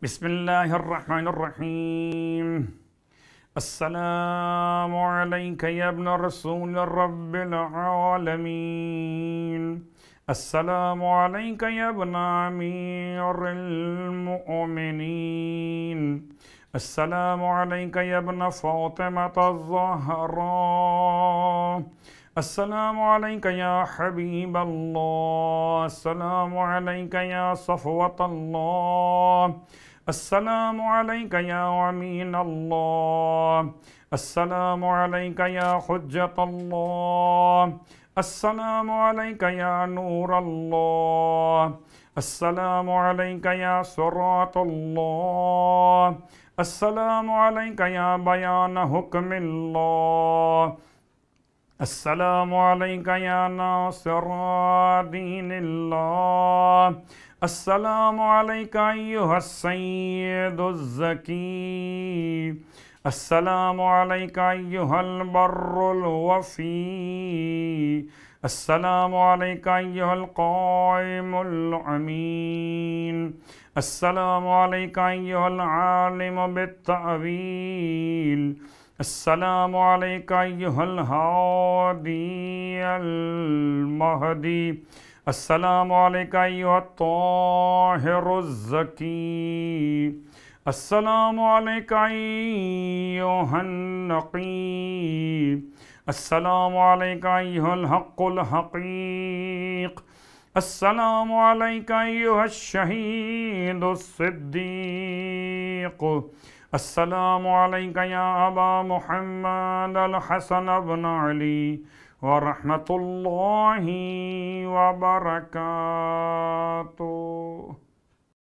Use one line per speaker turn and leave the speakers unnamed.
بسم الله الرحمن الرحيم. السلام عليك يا ابن رسول رب العالمين. السلام عليك يا ابن أمير المؤمنين. السلام عليك يا ابن فاطمة الزهراء. السلام عليك يا حبيب الله. السلام عليك يا صفوة الله. السلام عليك يا أمين الله. السلام عليك يا حجة الله. السلام عليك يا نور الله. السلام عليك يا صراط الله. السلام عليك يا بيان حكم الله. السلام عليك يا ناصر دين الله. السلام عليك أيها السيد الزكي. السلام عليك أيها البر الوفي. السلام عليك أيها القائم الأمين. السلام عليك أيها العالم بالتأويل. السلام عليك أيها الهادي المهدي. السلام عليك أيها الطاهر الزكي. السلام عليك أيها النقي. السلام عليك أيها الحق الحقيق. السلام عليك أيها الشهيد الصديق. السلام عليك يا أبا محمد الحسن بن علي ورحمة الله وبركاته.